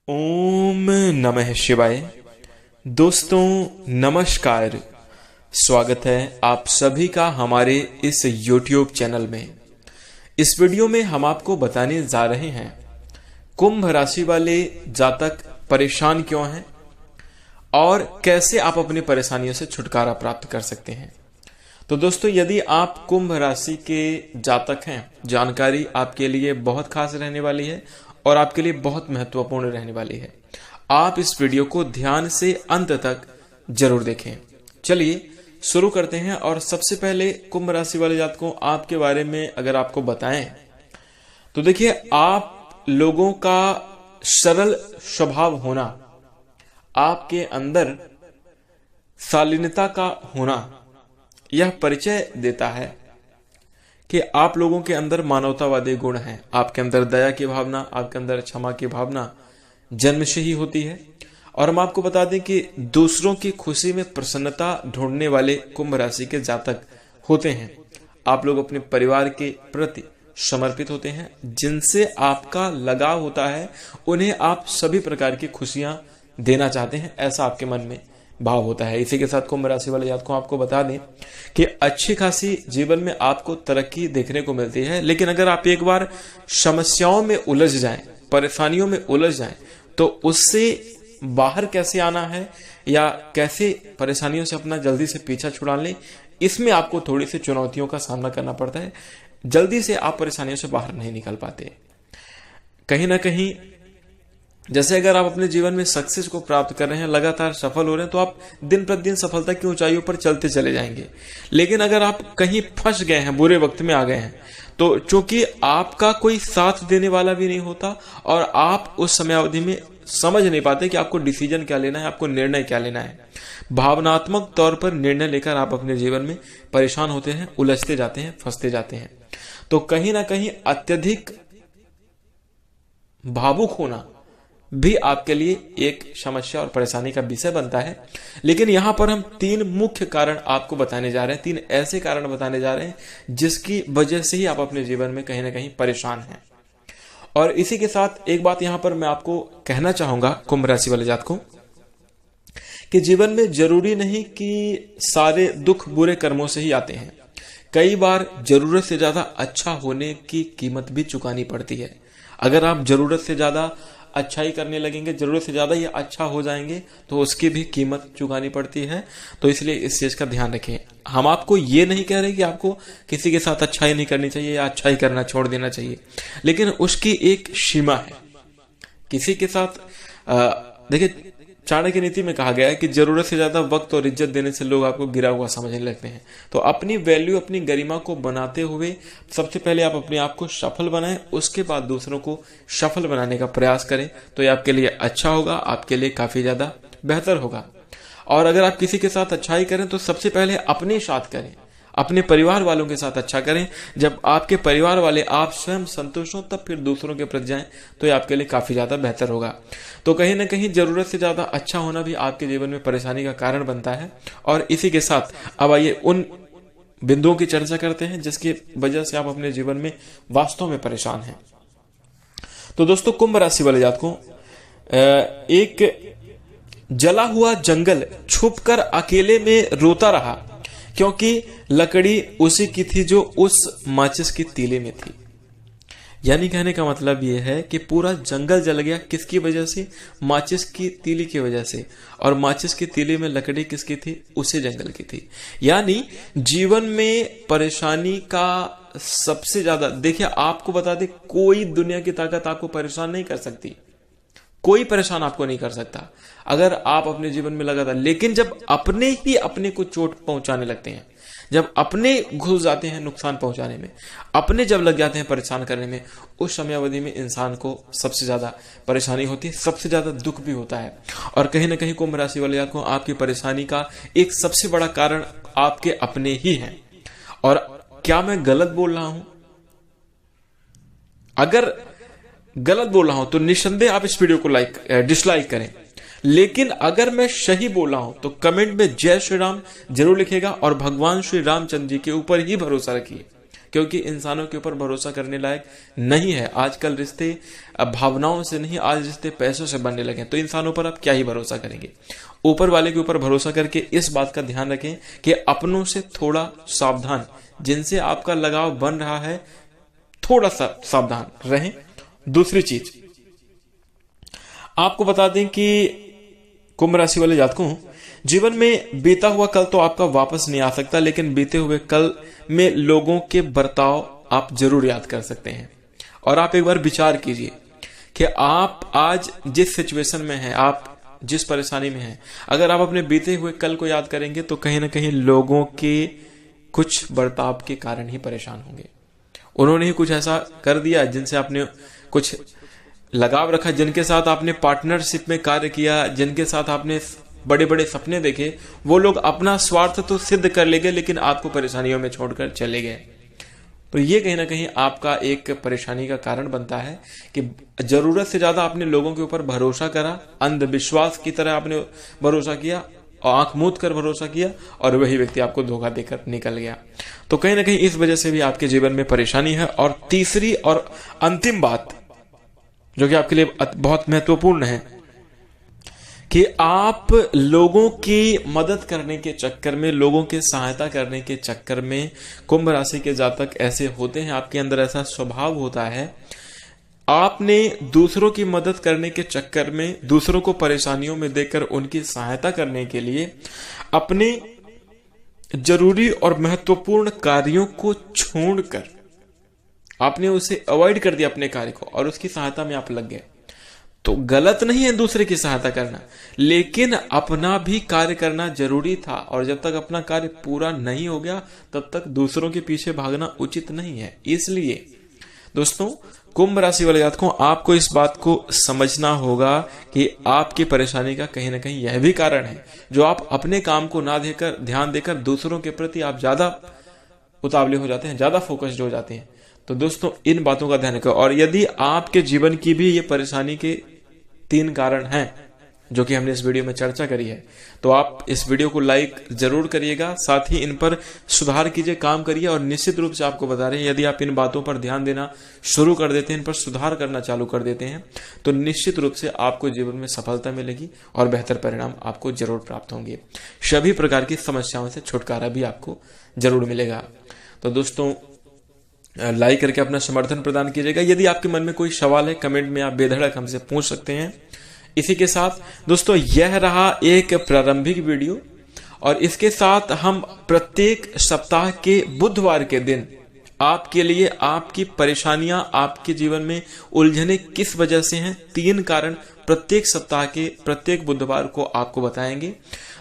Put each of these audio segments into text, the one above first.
ओम नमः शिवाय। दोस्तों नमस्कार, स्वागत है आप सभी का हमारे इस YouTube चैनल में। इस वीडियो में हम आपको बताने जा रहे हैं कुंभ राशि वाले जातक परेशान क्यों हैं और कैसे आप अपनी परेशानियों से छुटकारा प्राप्त कर सकते हैं। तो दोस्तों, यदि आप कुंभ राशि के जातक हैं, जानकारी आपके लिए बहुत खास रहने वाली है और आपके लिए बहुत महत्वपूर्ण रहने वाली है। आप इस वीडियो को ध्यान से अंत तक जरूर देखें। चलिए शुरू करते हैं। और सबसे पहले कुंभ राशि वाले जातकों, आपके बारे में अगर आपको बताएं तो देखिए, आप लोगों का सरल स्वभाव होना, आपके अंदर शालीनता का होना, यह परिचय देता है कि आप लोगों के अंदर मानवतावादी गुण हैं। आपके अंदर दया की भावना, आपके अंदर क्षमा की भावना जन्म से ही होती है। और हम आपको बता दें कि दूसरों की खुशी में प्रसन्नता ढूंढने वाले कुंभ राशि के जातक होते हैं। आप लोग अपने परिवार के प्रति समर्पित होते हैं। जिनसे आपका लगाव होता है उन्हें आप सभी प्रकार की खुशियां देना चाहते हैं, ऐसा आपके मन में भाव होता है। इसी के साथ कुंभ राशि वाले जातकों, आपको बता दें कि अच्छी खासी जीवन में आपको तरक्की देखने को मिलती है। लेकिन अगर आप एक बार समस्याओं में उलझ जाएं, परेशानियों में उलझ जाएं, तो उससे बाहर कैसे आना है या कैसे परेशानियों से अपना जल्दी से पीछा छुड़ा लें, इसमें आपको थोड़ी सी चुनौतियों का सामना करना पड़ता है। जल्दी से आप परेशानियों से बाहर नहीं निकल पाते। कहीं ना कहीं जैसे अगर आप अपने जीवन में सक्सेस को प्राप्त कर रहे हैं, लगातार सफल हो रहे हैं, तो आप दिन प्रतिदिन सफलता की ऊंचाइयों पर चलते चले जाएंगे। लेकिन अगर आप कहीं फंस गए हैं, बुरे वक्त में आ गए हैं, तो चूंकि आपका कोई साथ देने वाला भी नहीं होता और आप उस समय अवधि में समझ नहीं पाते कि आपको डिसीजन क्या लेना है, आपको निर्णय क्या लेना है। भावनात्मक तौर पर निर्णय लेकर आप अपने जीवन में परेशान होते हैं, उलझते जाते हैं, फंसते जाते हैं। तो कहीं ना कहीं अत्यधिक भावुक होना भी आपके लिए एक समस्या और परेशानी का विषय बनता है। लेकिन यहां पर हम तीन मुख्य कारण आपको बताने जा रहे हैं, तीन ऐसे कारण बताने जा रहे हैं जिसकी वजह से ही आप अपने जीवन में कहीं ना कहीं परेशान हैं। और इसी के साथ एक बात यहां पर मैं आपको कहना चाहूंगा कुंभ राशि वाले जातकों, कि जीवन में जरूरी नहीं कि सारे दुख बुरे कर्मों से ही आते हैं। कई बार जरूरत से ज्यादा अच्छा होने की कीमत भी चुकानी पड़ती है। अगर आप जरूरत से ज्यादा अच्छाई करने लगेंगे, जरूरत से ज्यादा ये अच्छा हो जाएंगे, तो उसकी भी कीमत चुकानी पड़ती है। तो इसलिए इस चीज का ध्यान रखें। हम आपको ये नहीं कह रहे कि आपको किसी के साथ अच्छाई नहीं करनी चाहिए या अच्छाई करना छोड़ देना चाहिए, लेकिन उसकी एक सीमा है। किसी के साथ देखिए, चाणक्य नीति में कहा गया है कि जरूरत से ज्यादा वक्त और इज्जत देने से लोग आपको गिरा हुआ समझने लगते हैं। तो अपनी वैल्यू, अपनी गरिमा को बनाते हुए सबसे पहले आप अपने आप को सफल बनाएं, उसके बाद दूसरों को सफल बनाने का प्रयास करें। तो ये आपके लिए अच्छा होगा, आपके लिए काफी ज्यादा बेहतर होगा। और अगर आप किसी के साथ अच्छाई करें तो सबसे पहले अपने साथ करें, अपने परिवार वालों के साथ अच्छा करें। जब आपके परिवार वाले, आप स्वयं संतुष्ट हो, तब फिर दूसरों के प्रति जाएं, तो ये आपके लिए काफी ज्यादा बेहतर होगा। तो कहीं ना कहीं जरूरत से ज्यादा अच्छा होना भी आपके जीवन में परेशानी का कारण बनता है। और इसी के साथ अब आइए उन बिंदुओं की चर्चा करते हैं जिसकी वजह से आप अपने जीवन में वास्तव में परेशान हैं। तो दोस्तों, कुंभ राशि वाले जातकों, एक जला हुआ जंगल छुपकर अकेले में रोता रहा क्योंकि लकड़ी उसी की थी जो उस माचिस की तीली में थी। यानी कहने का मतलब यह है कि पूरा जंगल जल गया, किसकी वजह से? माचिस की तीली की वजह से। और माचिस की तीली में लकड़ी किसकी थी? उसी जंगल की थी। यानी जीवन में परेशानी का सबसे ज्यादा, देखिए आपको बता दे, कोई दुनिया की ताकत आपको परेशान नहीं कर सकती, कोई परेशान आपको नहीं कर सकता अगर आप अपने जीवन में लगातार। लेकिन जब अपने ही अपने को चोट पहुंचाने लगते हैं, जब अपने घुस जाते हैं नुकसान पहुंचाने में, अपने जब लग जाते हैं परेशान करने में, उस समय अवधि में इंसान को सबसे ज्यादा परेशानी होती है, सबसे ज्यादा दुख भी होता है। और कहीं ना कहीं कुंभ राशि वाले को आपकी परेशानी का एक सबसे बड़ा कारण आपके अपने ही हैं। और क्या मैं गलत बोल रहा हूं? अगर गलत बोल रहा हूं तो निस्संदेह आप इस वीडियो को डिसलाइक करें। लेकिन अगर मैं सही बोला हूं तो कमेंट में जय श्री राम जरूर लिखेगा और भगवान श्री रामचंद्र जी के ऊपर ही भरोसा रखिए, क्योंकि इंसानों के ऊपर भरोसा करने लायक नहीं है। आजकल रिश्ते भावनाओं से नहीं, आज रिश्ते पैसों से बनने लगे, तो इंसानों पर आप क्या ही भरोसा करेंगे। ऊपर वाले के ऊपर भरोसा करके इस बात का ध्यान रखें कि अपनों से थोड़ा सावधान, जिनसे आपका लगाव बन रहा है थोड़ा सा सावधान रहें। दूसरी चीज आपको बता दें कि कुंभ राशि वाले जातकों, जीवन में बीता हुआ कल तो आपका वापस नहीं आ सकता, लेकिन बीते हुए कल में लोगों के बर्ताव आप जरूर याद कर सकते हैं। और आप एक बार विचार कीजिए कि आप आज जिस सिचुएशन में हैं, आप जिस परेशानी में हैं, अगर आप अपने बीते हुए कल को याद करेंगे तो कहीं ना कहीं लोगों के कुछ बर्ताव के कारण ही परेशान होंगे। उन्होंने ही कुछ ऐसा कर दिया जिनसे आपने कुछ लगाव रखा, जिनके साथ आपने पार्टनरशिप में कार्य किया, जिनके साथ आपने बड़े बड़े सपने देखे, वो लोग अपना स्वार्थ तो सिद्ध कर ले गए लेकिन आपको परेशानियों में छोड़कर चले गए। तो ये कहीं ना कहीं आपका एक परेशानी का कारण बनता है कि जरूरत से ज्यादा आपने लोगों के ऊपर भरोसा करा, अंधविश्वास की तरह आपने भरोसा किया, आंख मूंद कर भरोसा किया, और वही व्यक्ति आपको धोखा देकर निकल गया। तो कहीं ना कहीं इस वजह से भी आपके जीवन में परेशानी है। और तीसरी और अंतिम बात जो कि आपके लिए बहुत महत्वपूर्ण है कि आप लोगों की मदद करने के चक्कर में, लोगों की सहायता करने के चक्कर में, कुंभ राशि के जातक ऐसे होते हैं, आपके अंदर ऐसा स्वभाव होता है, आपने दूसरों की मदद करने के चक्कर में, दूसरों को परेशानियों में देखकर उनकी सहायता करने के लिए अपने जरूरी और महत्वपूर्ण कार्यों को छोड़कर आपने उसे अवॉइड कर दिया अपने कार्य को, और उसकी सहायता में आप लग गए। तो गलत नहीं है दूसरे की सहायता करना, लेकिन अपना भी कार्य करना जरूरी था, और जब तक अपना कार्य पूरा नहीं हो गया तब तक दूसरों के पीछे भागना उचित नहीं है। इसलिए दोस्तों, कुंभ राशि वाले जातकों, आपको इस बात को समझना होगा कि आपकी परेशानी का कहीं ना कहीं यह भी कारण है जो आप अपने काम को ना देकर, ध्यान देकर दूसरों के प्रति आप ज्यादा उतावले हो जाते हैं, ज्यादा फोकस्ड हो जाते हैं। तो दोस्तों, इन बातों का ध्यान रखें। और यदि आपके जीवन की भी ये परेशानी के 3 कारण हैं जो कि हमने इस वीडियो में चर्चा करी है, तो आप इस वीडियो को लाइक जरूर करिएगा, साथ ही इन पर सुधार कीजिए, काम करिए। और निश्चित रूप से आपको बता रहे हैं, यदि आप इन बातों पर ध्यान देना शुरू कर देते हैं, इन पर सुधार करना चालू कर देते हैं, तो निश्चित रूप से आपको जीवन में सफलता मिलेगी और बेहतर परिणाम आपको जरूर प्राप्त होंगे। सभी प्रकार की समस्याओं से छुटकारा भी आपको जरूर मिलेगा। तो दोस्तों, लाइक करके अपना समर्थन प्रदान कीजिएगा। यदि आपके मन में कोई सवाल है, कमेंट में आप बेधड़क हमसे पूछ सकते हैं। इसी के साथ दोस्तों, यह रहा एक प्रारंभिक वीडियो, और इसके साथ हम प्रत्येक सप्ताह के बुधवार के दिन आपके लिए आपकी परेशानियां, आपके जीवन में उलझने किस वजह से हैं, 3 कारण प्रत्येक सप्ताह के प्रत्येक बुधवार को आपको बताएंगे।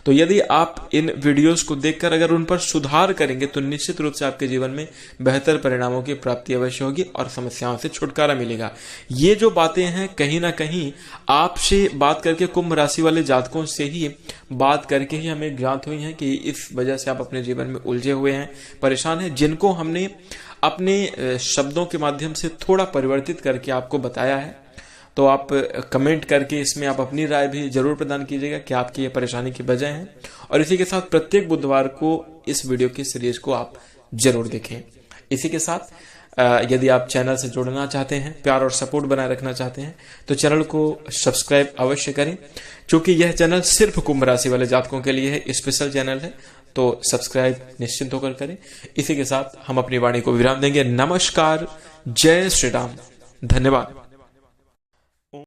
तो यदि आप इन वीडियोस को देखकर अगर उन पर सुधार करेंगे तो निश्चित रूप से आपके जीवन में बेहतर परिणामों की प्राप्ति अवश्य होगी और समस्याओं से छुटकारा मिलेगा। ये जो बातें हैं, कहीं ना कहीं आपसे बात करके, कुंभ राशि वाले जातकों से ही बात करके ही हमें ज्ञात हुई है कि इस वजह से आप अपने जीवन में उलझे हुए हैं, परेशान हैं, जिनको हमने अपने शब्दों के माध्यम से थोड़ा परिवर्तित करके आपको बताया है। तो आप कमेंट करके इसमें आप अपनी राय भी जरूर प्रदान कीजिएगा कि आपकी ये परेशानी की वजह है। और इसी के साथ प्रत्येक बुधवार को इस वीडियो की सीरीज को आप जरूर देखें। इसी के साथ यदि आप चैनल से जुड़ना चाहते हैं, प्यार और सपोर्ट बनाए रखना चाहते हैं, तो चैनल को सब्सक्राइब अवश्य करें, क्योंकि यह चैनल सिर्फ कुंभ राशि वाले जातकों के लिए है, स्पेशल चैनल है। तो सब्सक्राइब निश्चिंत होकर करें। इसी के साथ हम अपनी वाणी को विराम देंगे। नमस्कार, जय श्री राम, धन्यवाद।